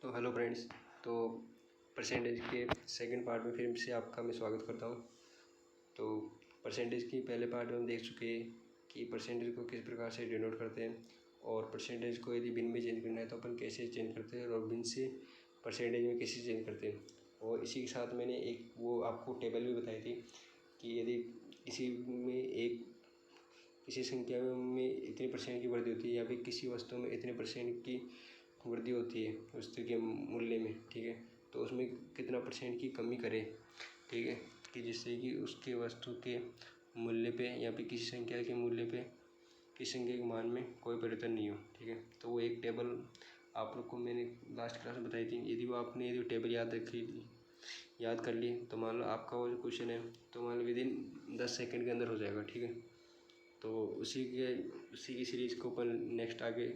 तो hello friends. तो percentage के सेकंड पार्ट में फिर से आपका मैं स्वागत करता हूँ। तो परसेंटेज की पहले पार्ट में हम देख चुके हैं कि परसेंटेज को किस प्रकार से डिनोट करते हैं, और परसेंटेज को यदि भिन्न में चेंज करना है तो अपन कैसे चेंज करते हैं, और भिन्न से परसेंटेज में कैसे चेंज करते हैं। और इसी के साथ मैंने एक वो आपको टेबल भी बताई थी कि यदि किसी संख्या में इतने परसेंट की वृद्धि होती है या फिर किसी वस्तु में इतने परसेंट की वृद्धि होती है वस्तु के मूल्य में, ठीक है, तो उसमें कितना परसेंट की कमी करें, ठीक है, कि जिससे कि उसके वस्तु के मूल्य पे या फिर किसी संख्या के मूल्य पे, किसी संख्या के मान में कोई परिवर्तन नहीं हो, ठीक है। तो वो एक टेबल आप लोग को मैंने लास्ट क्लास में बताई थी। यदि वो टेबल याद कर ली तो मान लो आपका वो जो क्वेश्चन है तो मान लो विदिन 10 सेकंड के अंदर हो जाएगा, ठीक है। तो उसी की सीरीज़ को अपन नेक्स्ट आगे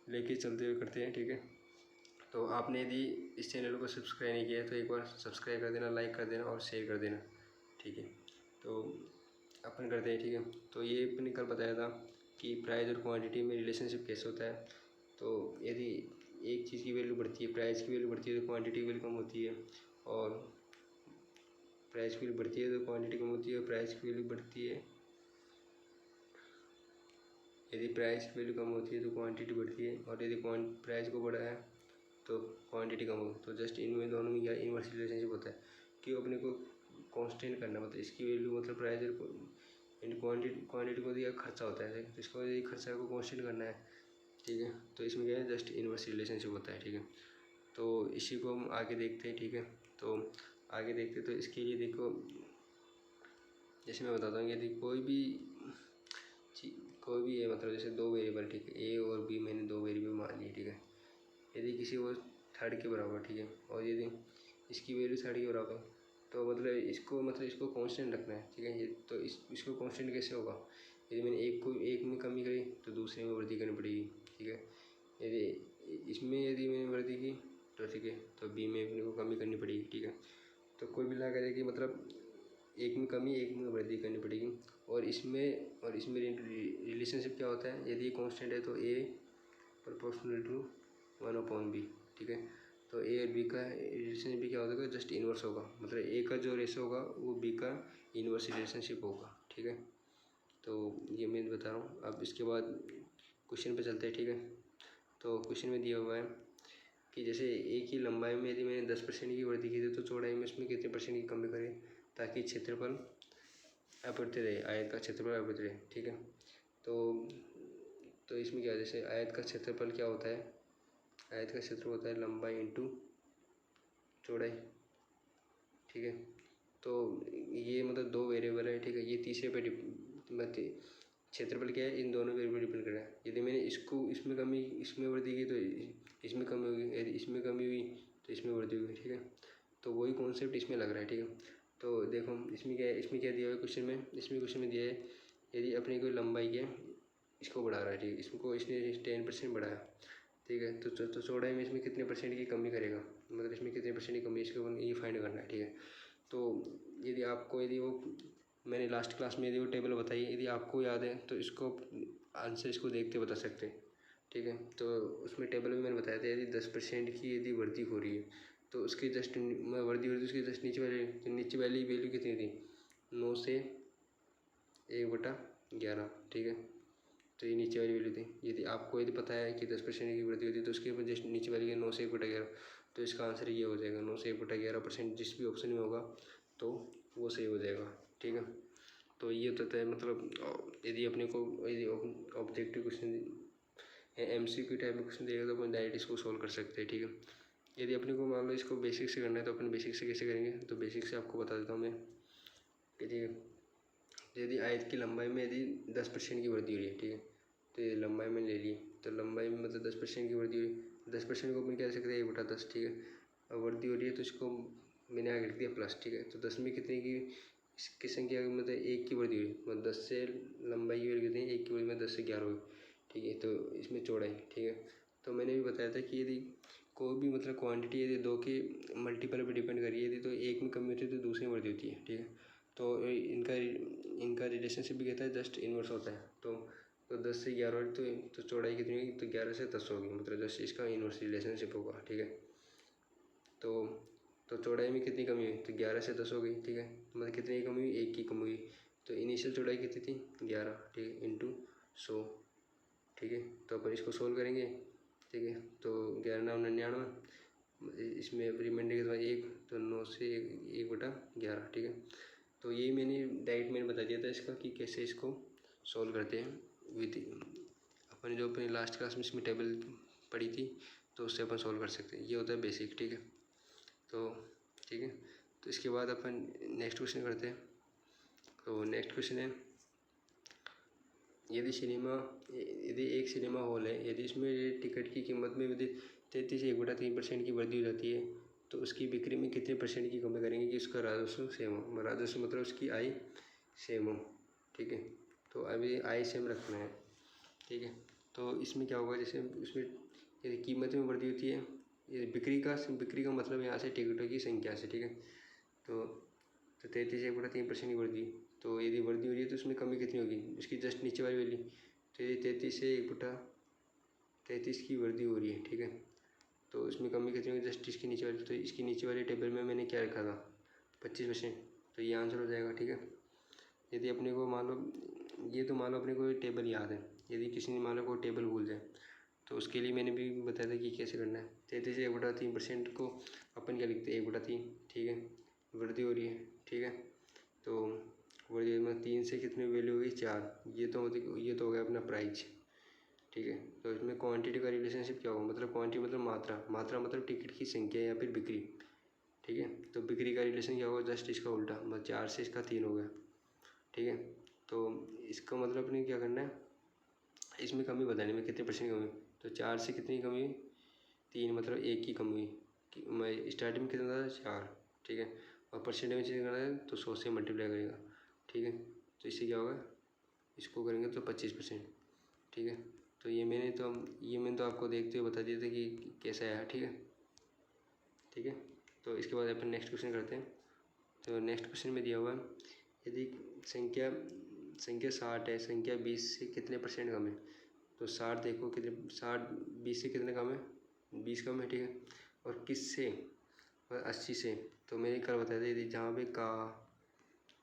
लेके चलते हुए करते हैं, ठीक है। तो आपने यदि इस चैनल को सब्सक्राइब नहीं किया है तो एक बार सब्सक्राइब कर देना, लाइक कर देना और शेयर कर देना, ठीक है। तो अपन करते हैं, ठीक है। तो ये अपने कल बताया था कि प्राइस और क्वांटिटी में रिलेशनशिप कैसे होता है। तो यदि एक चीज़ की वैल्यू बढ़ती है, प्राइस की वैल्यू बढ़ती है तो क्वांटिटी की वैल्यू कम होती है, और प्राइस की वैल्यू बढ़ती है तो क्वांटिटी कम होती है, और प्राइस की वैल्यू बढ़ती है, यदि प्राइस की वैल्यू कम होती है तो क्वांटिटी बढ़ती है, और यदि प्राइस को बढ़ाया तो क्वांटिटी कम हो। तो जस्ट इनमें दोनों में क्या इनवर्स रिलेशनशिप होता है कि अपने को कांस्टेंट करना, मतलब इसकी वैल्यू मतलब प्राइस और क्वांटिटी को दिया खर्चा होता है, तो इसको यदि खर्चा को कांस्टेंट करना है, ठीक है, तो इसमें क्या है जस्ट इनवर्स रिलेशनशिप होता है, ठीक है। तो इसी को हम आगे देखते हैं, ठीक है। तो आगे देखते तो इसके लिए देखो, जैसे मैं बताता हूँ यदि कोई भी है, मतलब जैसे दो वेरिएबल, ठीक है, ए और बी मैंने दो वेरिएबल मान लिए, ठीक है। यदि किसी वो थर्ड के बराबर, ठीक है, और यदि इसकी वैल्यू थर्ड के बराबर, तो मतलब इसको कांस्टेंट रखना है, ठीक है। ये तो इसको कांस्टेंट कैसे होगा, यदि मैंने एक में कमी करी तो दूसरे में वृद्धि करनी पड़ेगी, ठीक है। यदि मैंने वृद्धि की तो ठीक है, तो बी में अपने को कमी करनी पड़ेगी, ठीक है। तो कुल मिलाकर कि मतलब एक में कमी एक में वृद्धि करनी पड़ेगी। और इसमें रिलेशनशिप क्या होता है, यदि कांस्टेंट है तो ए प्रोपोर्शनल टू 1/b, ठीक है। तो ए और बी का रिलेशनशिप भी क्या होगा, जस्ट इनवर्स होगा, मतलब ए का जो रेशो होगा वो बी का इनवर्स रिलेशनशिप होगा, ठीक है। तो ये मैं बता रहा हूँ। अब इसके बाद क्वेश्चन पे चलते हैं, ठीक है। तो क्वेश्चन में दिया हुआ है कि जैसे ए की लंबाई में यदि मैंने 10% की वृद्धि की थी तो चौड़ाई में इसमें कितने परसेंट की कमी करें ताकि क्षेत्रफल अपरिवर्तित रहे, आयत का क्षेत्रफल अपरिवर्तित रहे, ठीक है। तो इसमें क्या है, जैसे आयत का क्षेत्रफल क्या होता है, आयत का क्षेत्र होता है लंबाई इंटू चौड़ाई, ठीक है। तो ये मतलब दो वेरिएबल है, ठीक है। ये तीसरे पे क्षेत्रफल क्या है, इन दोनों वेरिएबल डिपेंड कर रहा है। यदि मैंने इसमें वृद्धि की तो इसमें कमी होगी, यदि इसमें कमी हुई तो इसमें वृद्धि होगी, ठीक है। तो वही कॉन्सेप्ट इसमें लग रहा है, ठीक है। तो देखो इसमें क्या दिया हुआ है क्वेश्चन में दिया है यदि अपनी कोई लंबाई के इसको बढ़ा रहा है, ठीक है, इसने 10% बढ़ाया, ठीक है। तो चौड़ाई में इसमें कितने परसेंट की कमी करेगा, मतलब इसमें कितने परसेंट की कमी, इसको ये फाइंड करना है, ठीक है। तो यदि वो मैंने लास्ट क्लास में यदि वो टेबल बताई, यदि आपको याद है तो इसको आंसर इसको देखते बता सकते हैं, ठीक है। तो उसमें टेबल में मैंने बताया था यदि 10% की यदि वृद्धि हो रही है तो उसकी जस्ट वृद्धि उसकी जस्ट नीचे वाली वैल्यू कितनी थी, 9 से 1/11, ठीक है। तो ये नीचे वाली वैल्यू थी। यदि पता है कि 10% की वृद्धि होती है तो उसके ऊपर जस्ट नीचे वाली 9 से 1/11, तो इसका आंसर ये हो जाएगा 9 से 1/11%, जिस भी ऑप्शन में होगा तो वो सही हो जाएगा, ठीक है। तो ये होता है, मतलब यदि ऑब्जेक्टिव क्वेश्चन MCQ टाइप में क्वेश्चन देगा तो अपन डायरेक्ट इसको सॉल्व कर सकते हैं, ठीक है। यदि अपने को मान लो इसको बेसिक से करना है तो अपन बेसिक से कैसे करेंगे, तो बेसिक से आपको बता देता हूँ मैं, ठीक है। यदि आयत की लंबाई में यदि 10% की वृद्धि हो रही है, ठीक है, तो ये लंबाई में ले ली, तो लंबाई में मतलब 10% की वृद्धि हुई, 10% को अपन क्या सकते हैं 1/10, ठीक है। अब वृद्धि हो रही है तो इसको मैंने आगे लिख दिया प्लस, ठीक है। तो 10 में कितने की संख्या मतलब 1 की वृद्धि हुई, मतलब 10 से लंबाई की वृद्धि कितनी, 1 की वृद्धि में 10 से 11 हुई, ठीक है। तो इसमें चौड़ाई, ठीक है। तो मैंने भी बताया था कि यदि कोई भी मतलब क्वांटिटी यदि दो के मल्टीपल पर डिपेंड करी है, यदि तो एक में कमी होती है तो दूसरे में वृद्धि होती है, ठीक है। तो इनका रिलेशनशिप भी कहता है जस्ट इनवर्स होता है। तो तो 10 से 11 वाली तो चौड़ाई कितनी होगी, तो 11 से 10 होगी, मतलब जैसे इसका इनवर्स रिलेशनशिप होगा, ठीक है। तो चौड़ाई में कितनी कमी हुई, तो 11 से 10 हो गई, ठीक है। तो मतलब कितनी कमी हुई, 1 की कमी हुई। तो इनिशियल चौड़ाई कितनी थी, 11, ठीक है, इंटू 100, ठीक है। तो अपन इसको सोल्व करेंगे, ठीक है। तो 11 9 99, इसमें रिमाइंडर के बाद 1, तो 9 से 1/11, ठीक है। तो यही मैंने बता दिया था इसका कि कैसे इसको सॉल्व करते हैं विद अपन जो अपनी लास्ट क्लास में इसमें टेबल पढ़ी थी, तो उससे अपन सॉल्व कर सकते हैं। ये होता है बेसिक, ठीक है। तो ठीक है, तो इसके बाद अपन नेक्स्ट क्वेश्चन करते हैं। तो नेक्स्ट क्वेश्चन है, यदि एक सिनेमा हॉल है, यदि इसमें टिकट की कीमत में यदि 33 से 1/3% की वृद्धि हो जाती है, तो उसकी बिक्री में कितने % की कमी करेंगे कि उसका राजस्व सेम हो। राजस्व मतलब उसकी आय सेम हो, ठीक है। तो अभी आय सेम रखना है, ठीक है। तो इसमें क्या होगा, जैसे उसमें यदि कीमत में वृद्धि होती है, ये बिक्री का मतलब यहाँ से टिकटों की संख्या से, ठीक है। तो 33 से 1/3% की वृद्धि, तो यदि वृद्धि हो रही है तो उसमें कमी कितनी होगी, उसकी जस्ट नीचे वाली वैल्यू। तो यदि 33 से 1/33 की वृद्धि हो रही है, ठीक है, तो उसमें कमी कितनी होगी, जस्ट इसकी नीचे वाली। तो इसकी नीचे वाले टेबल में मैंने क्या रखा था, 25%, तो ये आंसर हो जाएगा, ठीक है। यदि अपने को मान लो अपने को टेबल याद है, यदि किसी ने मान लो कोई टेबल भूल जाए, तो उसके लिए मैंने भी बताया था कि कैसे करना है। 33 से 1/3% को अपन क्या लिखते हैं, 1/3, ठीक है। वृद्धि हो रही है, ठीक है। तो वृद्धि में 3 से कितनी वैल्यू होगी, 4। ये तो हो गया अपना प्राइस, ठीक है। तो इसमें क्वांटिटी का रिलेशनशिप क्या होगा, मतलब क्वांटिटी मतलब मात्रा मतलब टिकट की संख्या या फिर बिक्री, ठीक है। तो बिक्री का रिलेशन क्या होगा, जस्ट इसका उल्टा, मतलब 4 से इसका 3 हो गया, ठीक है। तो इसका मतलब अपने क्या करना है, इसमें कमी बताने में कितने % कमी। तो 4 से कितनी कमी हुई, 3, मतलब 1 की कमी हुई। मैं स्टार्टिंग में कितना था, 4, ठीक है। और परसेंटेज में चेंज करना है तो 100 से मल्टीप्लाई करेगा, ठीक है। तो इससे क्या होगा, इसको करेंगे तो 25%, ठीक है। तो ये मैंने तो आपको देखते हुए बता दिया था कि कैसा आया, ठीक है, ठीक है। तो इसके बाद अपन नेक्स्ट क्वेश्चन करते हैं। तो नेक्स्ट क्वेश्चन में दिया हुआ है, यदि संख्या 60 है, संख्या 20 से कितने % कम है। तो 60 देखो कितने, 60 20 से कितने कम है, 20 कम है, ठीक है। और किस से, और 80 से। तो मैंने कल बताया था, यदि जहाँ पे का,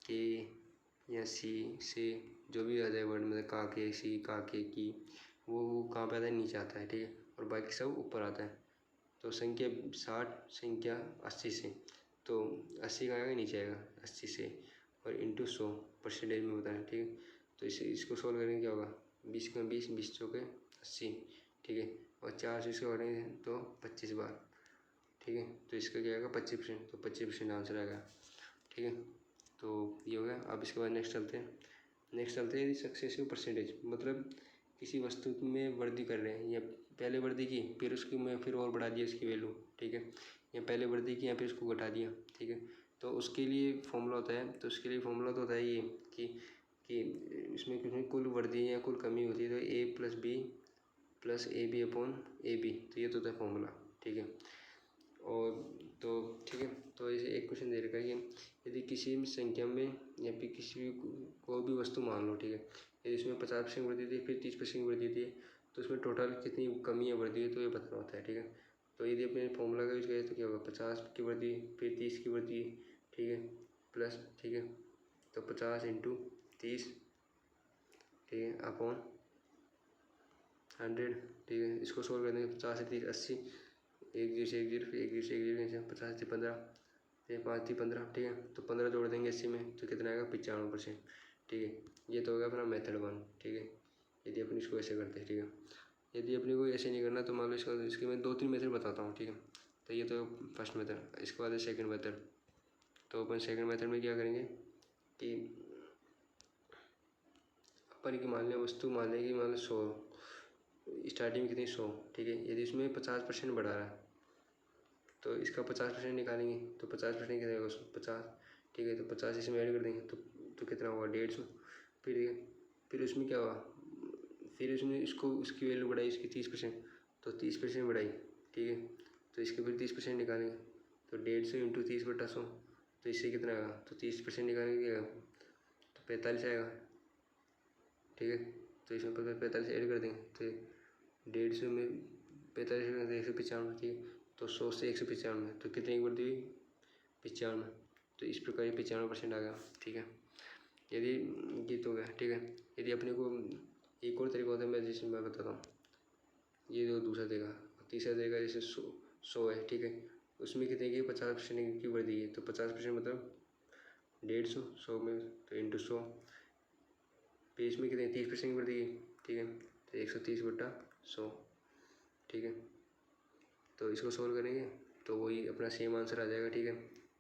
के या सी से जो भी आ जाए वर्ड, मतलब का, के, सी, का, के, की, वो कहाँ पे आता है, नीचे आता है, ठीक है। और बाकी सब ऊपर आता है। तो संख्या 60, संख्या 80 से, तो 80 का आएगा, नीचे आएगा 80 से, और इंटू 100 % में बताना, ठीक है। तो इसको सॉल्व करेंगे, क्या होगा, 20 का 20, 20 चौके 80, ठीक है। और 4 से इसको करेंगे तो 25 बार, ठीक है। तो इसका क्या आएगा, 25%, तो 25% आंसर आएगा, ठीक है। तो ये हो गया। अब इसके बाद नेक्स्ट चलते हैं यदि सक्सेसिव परसेंटेज, मतलब किसी वस्तु में वृद्धि कर रहे हैं, या पहले वृद्धि की फिर उसकी में फिर और बढ़ा दिया इसकी वैल्यू, ठीक है। या पहले वृद्धि की या फिर उसको घटा दिया, ठीक है। तो उसके लिए फॉर्मूला होता है, तो होता है ये कि इसमें कुल वृद्धि या कुल कमी होती है, तो a+b+ab/ab, तो ये तो होता है फॉर्मूला, ठीक है। और तो ठीक है, तो इसे एक क्वेश्चन दे रखा है कि यदि किसी भी संख्या में या फिर किसी भी कोई भी वस्तु मान लो, ठीक है, यदि इसमें 50% वृद्धि थी, फिर 30% वृद्धि थी, तो उसमें टोटल कितनी कमी या वृद्धि है, तो ये बताना होता है, ठीक है। तो यदि अपने फॉर्मूला का यूज करें तो क्या होगा, 50 की वृद्धि फिर 30 की वृद्धि, ठीक है, प्लस, ठीक है। तो 50 × 30, ठीक है, अपॉन 100, ठीक है। इसको सोल्व कर देंगे, 50 से 30 80, 1 0 से 1 0, फिर 1 0 से 1 0, 50 से 15, फिर 5 थी 15, ठीक है। तो 15 जोड़ देंगे 80 में, तो कितना आएगा, 95%, ठीक है। ये तो होगा अपना मेथड 1, ठीक है, यदि अपन इसको ऐसे करते हैं, ठीक है। यदि अपने को ऐसे नहीं करना तो मान लो इसके मैं 2-3 मेथड बताता हूँ, ठीक है। तो ये तो फर्स्ट मेथड, इसके बाद है सेकंड मेथड। तो अपन सेकंड मेथड में क्या करेंगे कि अपन की मान लें कि 100, स्टार्टिंग में कितनी 100, ठीक है। यदि इसमें 50% बढ़ा रहा है तो इसका 50% निकालेंगे, तो 50% कितना होगा, 50, ठीक है। तो 50 इसमें ऐड कर देंगे तो कितना होगा, 150। फिर उसमें क्या हुआ, फिर उसमें उसकी वैल्यू बढ़ाई, इसकी 30%, तो 30% बढ़ाई, ठीक है। तो इसके फिर 30% निकालेंगे, तो 150 × 30/100, तो इससे कितना आएगा, तो 30% निकालेंगे तो 45 आएगा, ठीक है। तो इसमें 45 ऐड कर देंगे तो 150 में 45 में 195, ठीक है। तो 100 से 195 तो कितने की वृद्धि हुई? 95। तो इस प्रकार ये 95% आ गया, ठीक है। यदि ये तो हो गया, ठीक है। यदि अपने को एक और तरीका होता है, मैं जैसे मैं बताता हूँ, ये जो दूसरा तरीका, तीसरा तरीका जैसे 100 है, ठीक है। उसमें कितने की 50% की वृद्धि है, तो 50% मतलब 150, 100 में तो इंटू 100, फिर इसमें कितने 30% की वृद्धि है, ठीक है। तो 130/100, ठीक है। तो इसको सोल्व करेंगे तो वही अपना सेम आंसर आ जाएगा, ठीक है।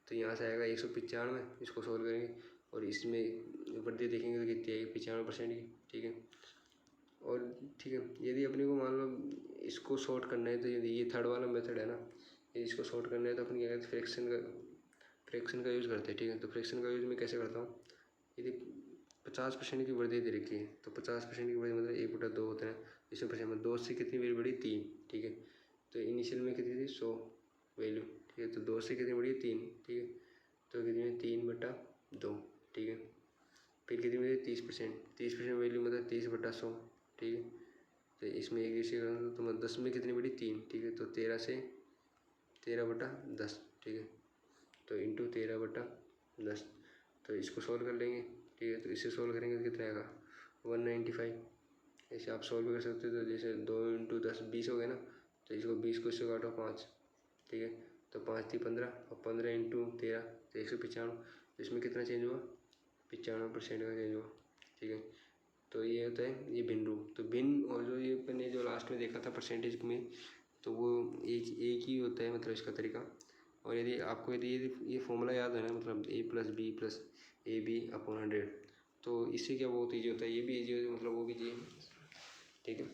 तो यहाँ से आएगा 195, इसको सोल्व करेंगे और इसमें वृद्धि देखेंगे तो कितनी आएगी 95% की, ठीक है। और ठीक है, यदि अपने को मान लो इसको शॉर्ट करना है तो यदि ये थर्ड वाला मेथड है ना, यदि इसको शॉर्ट करना है तो अपन क्या करते हैं, फ्रैक्शन का यूज़ करते हैं, ठीक है। तो फ्रैक्शन का यूज़ मैं कैसे करता हूँ, यदि 50% की वृद्धि दे रखी है तो 50% की वृद्धि मतलब 1/2 होता है, इसमें परसेंट में 2 से कितनी वैल्यू बढ़ी 3, ठीक है। तो इनिशियल में कितनी थी 100 वैल्यू, ठीक है। तो 2 से कितनी बढ़ी 3, ठीक है। तो कितनी 3/2, ठीक है। फिर कितनी बढ़ी 30% वैल्यू मतलब 30/100, ठीक है। तो इसमें एक जैसे तो 10 में कितनी बढ़ी 3, ठीक है। तो 13 से 13/10, ठीक है। तो इंटू 13/10, तो इसको सोल्व कर लेंगे, ठीक है। तो इससे सोल्व करेंगे तो कितना आएगा 195। ऐसे आप सोल्व कर सकते हो, तो जैसे 2 × 10 20 हो गया ना, तो इसको 20 को इससे काटो 5, ठीक है। तो 5 × 15 और 15 × 13 तो 195। तो इसमें कितना चेंज हुआ 95% का चेंज हुआ, ठीक है। तो ये होता है ये भिन्न रूप। तो भिन्न और जो ये मैंने जो लास्ट में देखा था परसेंटेज में, तो वो एक ही होता है मतलब इसका तरीका। और यदि आपको यदि ये फॉर्मूला याद है ना, मतलब a+b+ab/100, तो इससे क्या बहुत ईजी होता है, ये भी ईजी है मतलब वो भी ईजी है, ठीक है।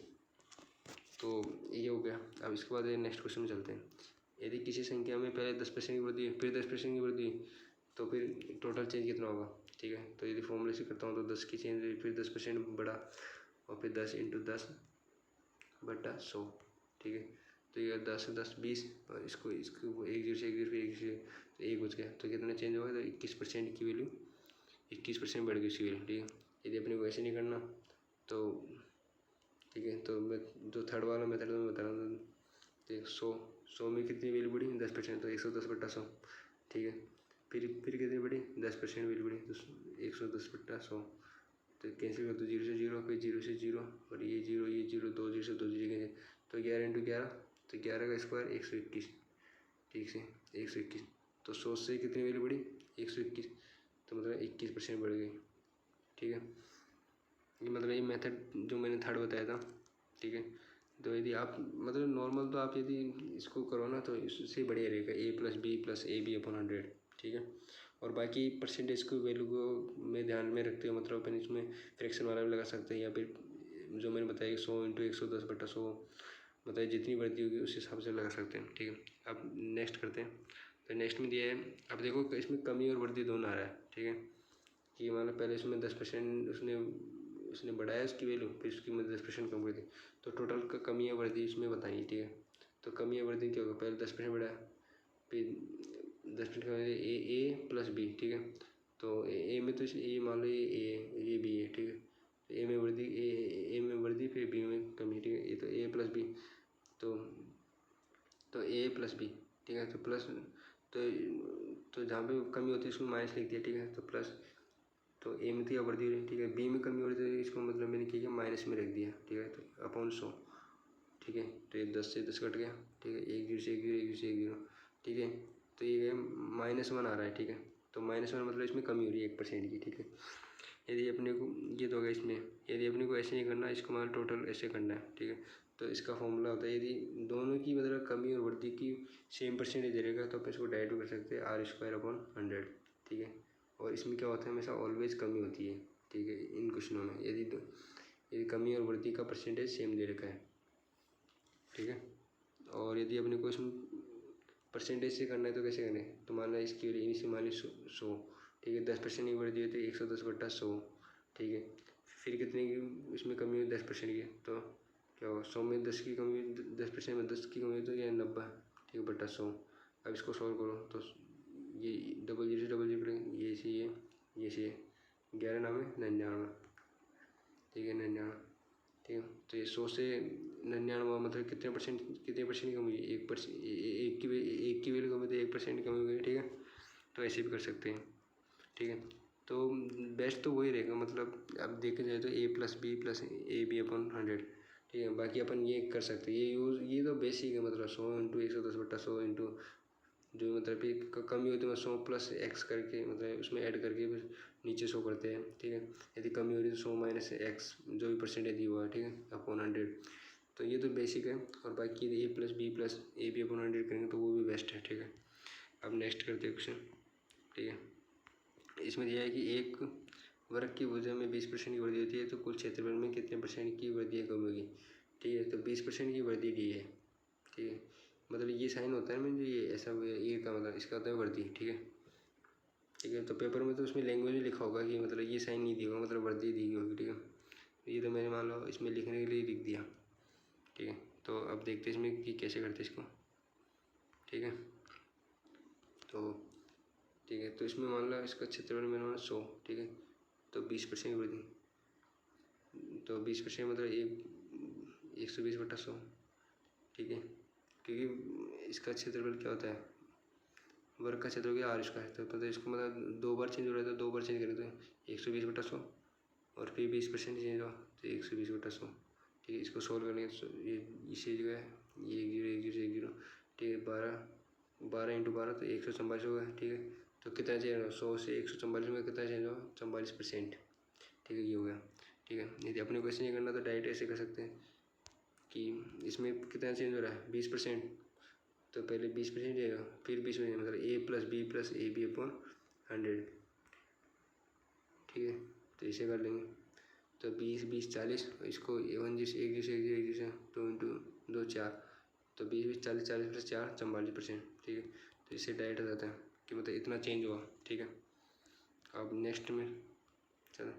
तो ये हो गया। अब इसके बाद नेक्स्ट क्वेश्चन में चलते हैं। यदि किसी संख्या में पहले 10% की वृद्धि है फिर 10% की वृद्धि है तो फिर टोटल चेंज कितना होगा, ठीक है। तो यदि फॉर्मूले से करता हूँ तो 10 की चेंज हुई, फिर 10% बढ़ा और फिर 10 × 10/100, ठीक है। तो ये 10 10 20 और इसको इसको 1 0 से 1 0 फिर 1 से तो 1 बच गया। तो कितना चेंज होगा, तो 21% की वैल्यू 21% बढ़ गई उसकी वैल्यू, ठीक है। यदि अपने को ऐसे नहीं करना तो ठीक है, तो मैं जो थर्ड वाला मेथड मैं बता रहा हूँ, तो 100 में कितनी वैल्यू बढ़ी 10%, तो 110/100, ठीक है। फिर कितनी बढ़ी 10% वैल्यू बढ़ी तो 110/100, तो कैंसिल कर दो 0 से 0, फिर 0 से 0 और ये 0 2 0 से 2 0 तो 11 × 11 तो 11 का स्क्वायर 121, ठीक से 121। तो 100 से कितनी वैल्यू बढ़ी 121, तो मतलब 21% बढ़ गई, ठीक है। ये मतलब ये मेथड जो मैंने थर्ड बताया था, ठीक है। तो यदि आप मतलब नॉर्मल तो आप यदि इसको करो ना तो इससे बढ़िया रहेगा a+b+ab/100, ठीक है। और बाकी परसेंटेज को वैल्यू को में ध्यान में रखते हुए मतलब अपन इसमें फ्रैक्शन वाला भी लगा सकते हैं, या फिर जो मैंने बताया 100 × 110/100 मतलब जितनी वृद्धि होगी उस हिसाब से लगा सकते हैं, ठीक है। अब नेक्स्ट करते हैं। तो नेक्स्ट में दिया है, अब देखो इसमें कमी और वृद्धि दोनों आ रहा है, ठीक है। कि मतलब पहले इसमें 10% उसने बढ़ाया उसकी वैल्यू, फिर उसकी मतलब 10% कम कर दी, तो टोटल का कमी या वृद्धि इसमें बताइए, ठीक है। तो कमी या वृद्धि क्या होगा, पहले 10% बढ़ाया, फिर 10% का a+b, ठीक है। तो ए में तो ये मान लो ये b है, ठीक है। तो ए में वृद्धि ए में वृद्धि फिर b में कमी, ठीक है। ये तो a+b तो a+b, ठीक है। तो प्लस तो जहाँ पे कमी होती है इसमें माइनस लिख दिया, ठीक है। तो प्लस तो ए में तो यह वृद्धि हो रही है, ठीक है। बी में कमी हो रही है, इसको मतलब मैंने क्या किया माइनस में रख दिया, ठीक है। तो अपॉन 100, ठीक है। तो ये 10 से 10 कट गया, ठीक है। 1 0 से 1 0 1 0 से 1 0, ठीक है। तो ये -1 आ रहा है, ठीक है। तो -1 मतलब इसमें कमी हो रही है 1% की, ठीक है। यदि अपने को ये तो होगा इसमें, यदि अपने को ऐसे नहीं करना, इसको मतलब टोटल ऐसे करना है, ठीक है। तो इसका फॉर्मूला होता है, यदि दोनों की मतलब कमी और वृद्धि की सेम परसेंटेज रहेगा तो अपन इसको डायरेक्ट कर सकते हैं r²/100, ठीक है। और इसमें क्या होता है हमेशा ऑलवेज कमी होती है, ठीक है। इन क्वेश्चनों में यदि कमी और वृद्धि का परसेंटेज सेम दे रखा है, ठीक है। और यदि अपने को इसमें परसेंटेज से करना है तो कैसे करें, तो मान लो इसकी इनिशियल मान ली 100, ठीक है। 10% की वृद्धि होती है 110/100, ठीक है। फिर कितने की इसमें कमी हुई 10% की, तो क्या होगा 100 में 10 की कमी, 10% में 10 की कमी तो ये 90, ठीक है, बटा 100। अब इसको सॉल्व करो तो ये 00 से 00 ये से ये से 11 नाम है 99, ठीक है 99, ठीक है। तो ये 100 से 99 मतलब कितने परसेंट की कमी हुई, 1%, एक की वैल्यू कमी तो 1% कमी हुई, ठीक है। तो ऐसे भी कर सकते हैं, ठीक है। तो बेस्ट तो वही रहेगा, मतलब अब देखा जाए तो a+b+ab/100, ठीक है। बाकी अपन ये कर सकते हैं, ये तो बेसिक है, मतलब 100 × 110/100 इंटू जो मतलब कि कमी होती है 100 + x करके, मतलब उसमें ऐड करके फिर नीचे 100 करते हैं, ठीक है। यदि कमी हो रही है तो 100 - x जो भी परसेंटेज दी हुआ है, ठीक है, /100। तो ये तो बेसिक है। और बाकी यदि a+b+ab/100 करेंगे तो वो भी बेस्ट है, ठीक है। अब नेक्स्ट करते हैं क्वेश्चन, ठीक है। इसमें दिया है कि एक वर्ग की भुजा में 20% की वृद्धि होती है तो कुल क्षेत्रफल में कितने % की वृद्धि कम होगी, ठीक है। तो 20% की वृद्धि दी है, ठीक है। मतलब ये साइन होता है ना, जो ये ऐसा ये का मतलब इसका होता है वृद्धि, ठीक है, ठीक है। तो पेपर में तो उसमें लैंग्वेज में लिखा होगा कि मतलब ये साइन नहीं दिया होगा, मतलब वृद्धि दी होगी, ठीक है। ये तो मैंने मान लो इसमें लिखने के लिए लिख दिया, ठीक है। तो अब देखते हैं इसमें कि कैसे करते हैं इसको, ठीक है। तो ठीक है, तो इसमें मान लो इसका क्षेत्रफल मैंने मान 100, ठीक है। तो 20% वृद्धि, तो 20% मतलब 120/100, ठीक है। क्योंकि इसका क्षेत्रफल क्या होता है, वर्ग का क्षेत्रफल r इसका है, तो इसको मतलब 2 बार चेंज हो रहा है, तो 2 बार चेंज करें तो 120/100 और फिर 20% चेंज हुआ तो 120/100, ठीक है। इसको सोल्व करेंगे तो ये इसी जगह ये 1 0 ठीक है। 12 × 12 तो 144 होगा, ठीक है। तो कितना चेंज होगा, 100 से 144 में कितना चेंज होगा, 44%, ठीक है। ये हो गया, ठीक है। यदि अपने को ऐसे नहीं करना तो डायरेक्ट ऐसे कर सकते हैं कि इसमें कितना चेंज हो रहा है 20%, तो पहले 20% जाएगा, फिर 20% मतलब a+b+ab/100, ठीक है। तो इसे कर लेंगे, तो 20 20 40, इसको 1 जैसे 1 जैसे 1 जैसे 1 जैसे 2 × 2 4, तो 20 20 40 40 + 4 44%, ठीक है। तो इससे डायरेक्ट हो जाता है कि मतलब इतना चेंज हुआ, ठीक है। अब नेक्स्ट में चलो,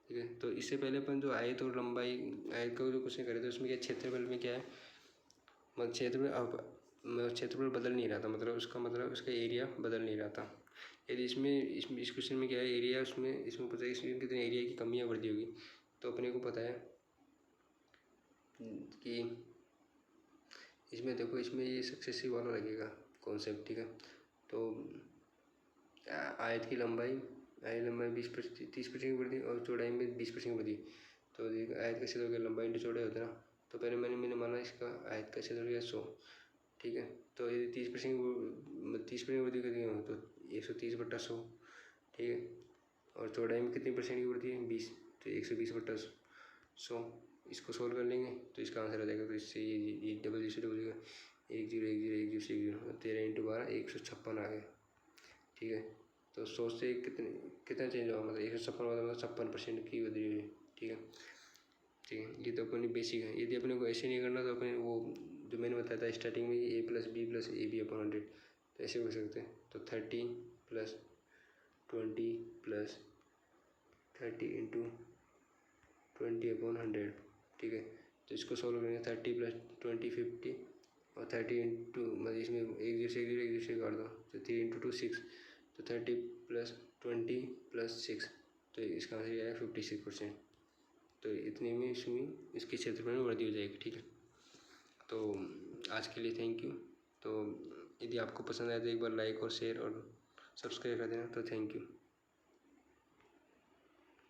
ठीक है। तो इससे पहले अपन जो आयत और लंबाई, आयत का जो क्वेश्चन करे थे उसमें क्या क्षेत्रफल में क्या है, मतलब क्षेत्रफल बदल नहीं रहा था, मतलब उसका एरिया बदल नहीं रहा था। यदि इसमें इस क्वेश्चन में क्या है, एरिया इसमें पता है इसमें कितने एरिया की कमी या वृद्धि होगी। तो अपने को पता है कि इसमें देखो, इसमें ये सक्सेसिव वाला लगेगा कॉन्सेप्ट, ठीक है। तो आयत की लंबाई 30% की वृद्धि और चौड़ाई में 20% की वृद्धि। तो आयत का क्षेत्र हो गया लंबाई इंटू चौड़ाई होता है ना, तो पहले मैंने माना इसका आयत का क्षेत्र हो गया 100, ठीक है। तो यदि 30% वृद्धि करनी हो तो 130/100, ठीक है। और चौड़ाई में कितनी परसेंट की वृद्धि है, 20, तो 120/100। इसको सोल्व कर लेंगे तो इसका आंसर आ जाएगा। तो इससे ये डबल जीरो हो जाएगा, 1 0 1 0 1 0 1 0, 13 × 12 156 आ गया, ठीक है। तो 100 से कितना चेंज होगा, मतलब 156 मतलब 56% की वृद्धि हुई, ठीक है, ठीक है। ये तो अपनी बेसिक है। यदि अपने को ऐसे नहीं करना तो अपने वो जो मैंने बताया था स्टार्टिंग में a+b+ab/100, तो ऐसे कर सकते हैं। तो 30 + 20 + 30 × 20/100, ठीक है। तो इसको सोल्व करेंगे, 30 + 20 50 और 30 इंटू मतलब इसमें 1 जैसे 1 1 जैसे काट दो, तो 3 × 2 6, तो 30 + 20 + 6, तो इसका आंसर आएगा 56%। तो इतने में इसमें इसके क्षेत्रफल में वृद्धि हो जाएगी, ठीक है। तो आज के लिए थैंक यू। तो यदि आपको पसंद आए तो एक बार लाइक और शेयर और सब्सक्राइब कर देना। तो थैंक यू।